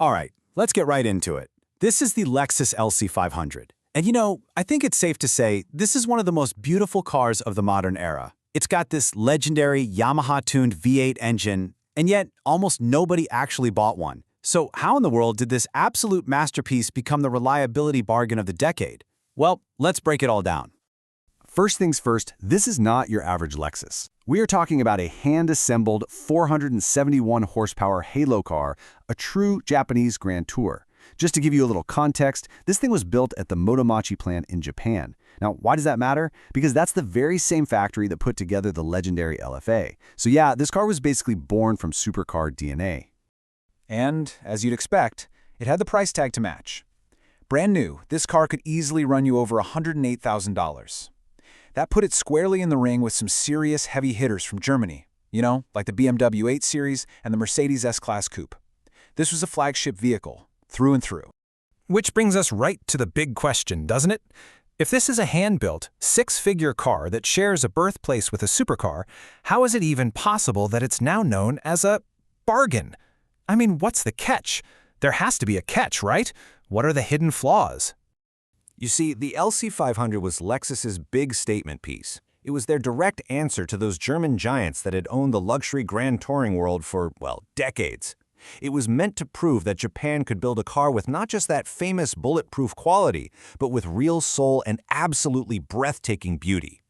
All right, let's get right into it. This is the Lexus LC500. And I think it's safe to say this is one of the most beautiful cars of the modern era. It's got this legendary Yamaha-tuned V8 engine, and yet almost nobody actually bought one. So how in the world did this absolute masterpiece become the reliability bargain of the decade? Well, let's break it all down. First things first, this is not your average Lexus. We are talking about a hand-assembled 471 horsepower halo car, a true Japanese Grand Tour. Just to give you a little context, this thing was built at the Motomachi plant in Japan. Now, why does that matter? Because that's the very same factory that put together the legendary LFA. So yeah, this car was basically born from supercar DNA. And, as you'd expect, it had the price tag to match. Brand new, this car could easily run you over $108,000. That put it squarely in the ring with some serious heavy hitters from Germany, like the BMW 8 Series and the Mercedes S-Class Coupe. This was a flagship vehicle, through and through. Which brings us right to the big question, doesn't it? If this is a hand-built, six-figure car that shares a birthplace with a supercar, how is it even possible that it's now known as a bargain? I mean, what's the catch? There has to be a catch, right? What are the hidden flaws? You see, the LC500 was Lexus's big statement piece. It was their direct answer to those German giants that had owned the luxury grand touring world for, well, decades. It was meant to prove that Japan could build a car with not just that famous bulletproof quality, but with real soul and absolutely breathtaking beauty.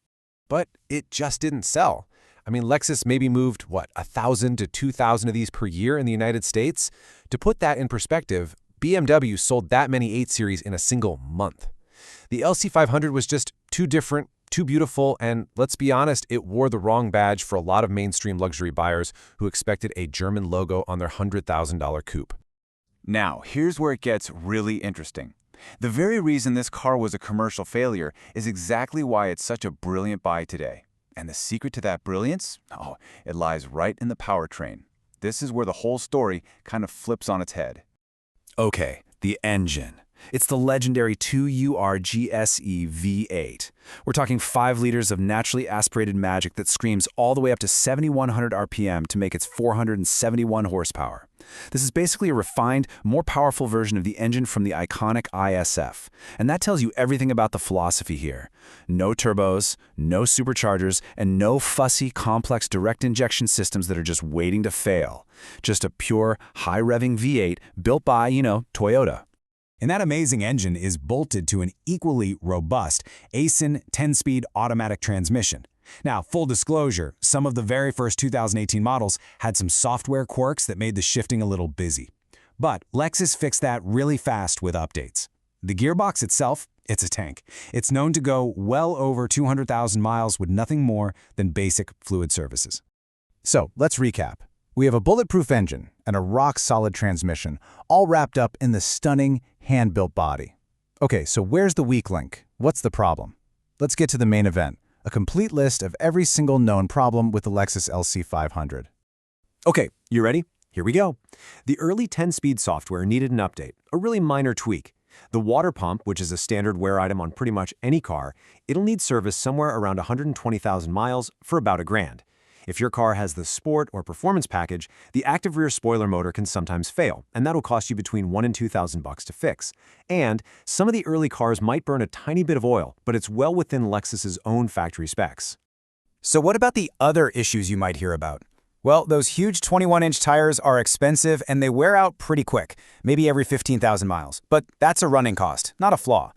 But it just didn't sell. I mean, Lexus maybe moved, 1,000 to 2,000 of these per year in the United States? To put that in perspective, BMW sold that many 8 Series in a single month. The LC500 was just too different, too beautiful, and let's be honest, it wore the wrong badge for a lot of mainstream luxury buyers who expected a German logo on their $100,000 coupe. Now, here's where it gets really interesting. The very reason this car was a commercial failure is exactly why it's such a brilliant buy today. And the secret to that brilliance? Oh, it lies right in the powertrain. This is where the whole story kind of flips on its head. Okay, the engine. It's the legendary 2URGSE V8. We're talking 5 liters of naturally aspirated magic that screams all the way up to 7,100 RPM to make its 471 horsepower. This is basically a refined, more powerful version of the engine from the iconic ISF. And that tells you everything about the philosophy here. No turbos, no superchargers, and no fussy, complex direct injection systems that are just waiting to fail. Just a pure, high-revving V8 built by, Toyota. And that amazing engine is bolted to an equally robust ASIN 10-speed automatic transmission. Now, full disclosure, some of the very first 2018 models had some software quirks that made the shifting a little busy. But Lexus fixed that really fast with updates. The gearbox itself, it's a tank. It's known to go well over 200,000 miles with nothing more than basic fluid services. So, let's recap. We have a bulletproof engine and a rock-solid transmission, all wrapped up in the stunning, hand-built body. Okay, so where's the weak link? What's the problem? Let's get to the main event, a complete list of every single known problem with the Lexus LC500. Okay, you ready? Here we go. The early 10-speed software needed an update, a really minor tweak. The water pump, which is a standard wear item on pretty much any car, it'll need service somewhere around 120,000 miles for about $1,000. If your car has the Sport or Performance package, the active rear spoiler motor can sometimes fail, and that'll cost you between $1,000 and $2,000 to fix. And some of the early cars might burn a tiny bit of oil, but it's well within Lexus's own factory specs. So what about the other issues you might hear about? Well, those huge 21-inch tires are expensive and they wear out pretty quick, maybe every 15,000 miles. But that's a running cost, not a flaw.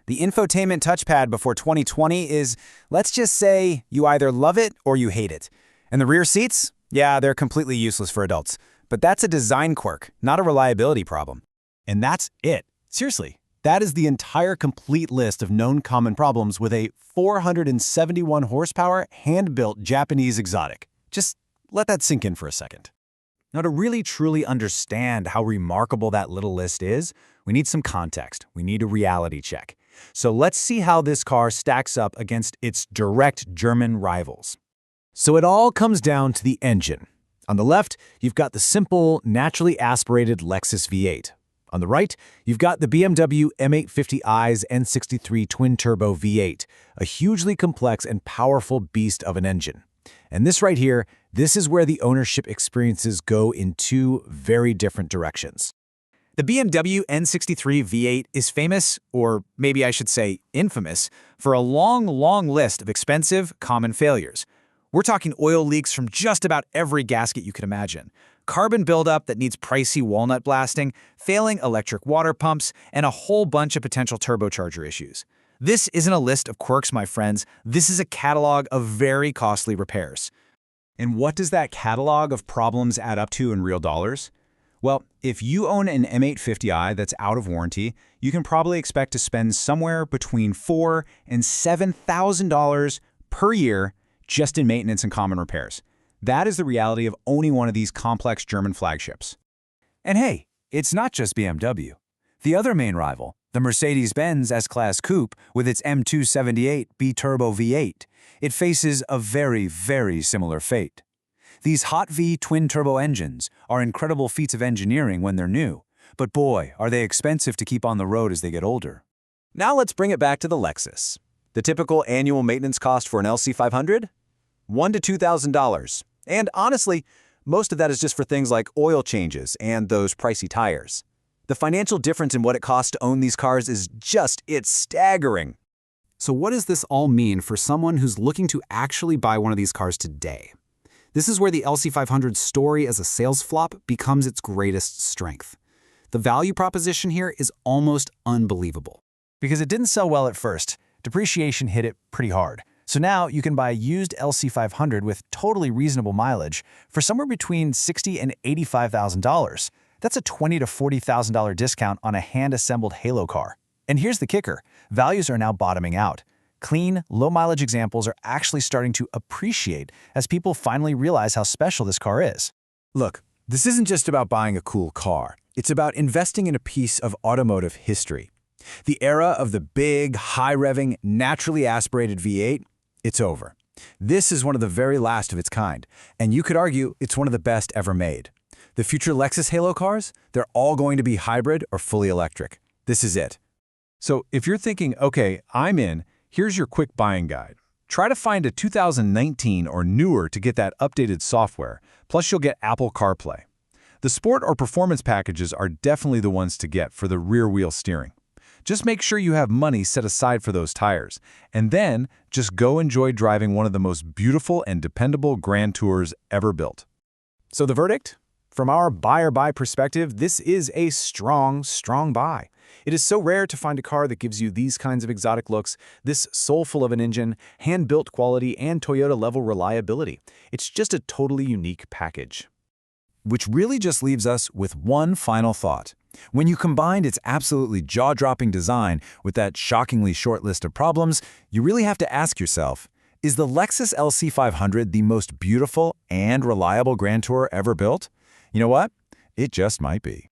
The infotainment touchpad before 2020 is, let's just say, you either love it or you hate it. And the rear seats? Yeah, they're completely useless for adults. But that's a design quirk, not a reliability problem. And that's it. Seriously, that is the entire complete list of known common problems with a 471 horsepower hand-built Japanese exotic. Just let that sink in for a second. Now, to really truly understand how remarkable that little list is, we need some context. We need a reality check. So let's see how this car stacks up against its direct German rivals. So it all comes down to the engine. On the left, you've got the simple, naturally aspirated Lexus V8. On the right, you've got the BMW M850i's N63 twin-turbo V8, a hugely complex and powerful beast of an engine. And this right here, this is where the ownership experiences go in two very different directions. The BMW N63 V8 is famous, or maybe I should say infamous, for a long list of expensive, common failures. We're talking oil leaks from just about every gasket you can imagine, carbon buildup that needs pricey walnut blasting, failing electric water pumps, and a whole bunch of potential turbocharger issues. This isn't a list of quirks, my friends. This is a catalog of very costly repairs. And what does that catalog of problems add up to in real dollars? Well, if you own an M850i that's out of warranty, you can probably expect to spend somewhere between $4,000 and $7,000 per year just in maintenance and common repairs. That is the reality of owning one of these complex German flagships. And hey, it's not just BMW. The other main rival, the Mercedes-Benz S-Class Coupe with its M278 B-Turbo V8, it faces a very similar fate. These hot V twin-turbo engines are incredible feats of engineering when they're new, but boy, are they expensive to keep on the road as they get older. Now let's bring it back to the Lexus. The typical annual maintenance cost for an LC500? $1,000 to $2,000. And honestly, most of that is just for things like oil changes and those pricey tires. The financial difference in what it costs to own these cars is it's staggering. So what does this all mean for someone who's looking to actually buy one of these cars today? This is where the LC500's story as a sales flop becomes its greatest strength. The value proposition here is almost unbelievable. Because it didn't sell well at first, depreciation hit it pretty hard. So now you can buy a used LC500 with totally reasonable mileage for somewhere between $60,000 and $85,000. That's a $20,000 to $40,000 discount on a hand-assembled Halo car. And here's the kicker. Values are now bottoming out. Clean, low-mileage examples are actually starting to appreciate as people finally realize how special this car is. Look, this isn't just about buying a cool car. It's about investing in a piece of automotive history. The era of the big, high-revving, naturally aspirated V8, it's over. This is one of the very last of its kind, and you could argue it's one of the best ever made. The future Lexus Halo cars, they're all going to be hybrid or fully electric. This is it. So if you're thinking, okay, I'm in, here's your quick buying guide. Try to find a 2019 or newer to get that updated software, plus you'll get Apple CarPlay. The sport or performance packages are definitely the ones to get for the rear-wheel steering. Just make sure you have money set aside for those tires, and then just go enjoy driving one of the most beautiful and dependable Grand Tours ever built. So the verdict? From our buy perspective, this is a strong buy. It is so rare to find a car that gives you these kinds of exotic looks, this soulful of an engine, hand-built quality, and Toyota-level reliability. It's just a totally unique package. Which really just leaves us with one final thought. When you combine its absolutely jaw-dropping design with that shockingly short list of problems, you really have to ask yourself, is the Lexus LC500 the most beautiful and reliable Grand Tour ever built? You know what? It just might be.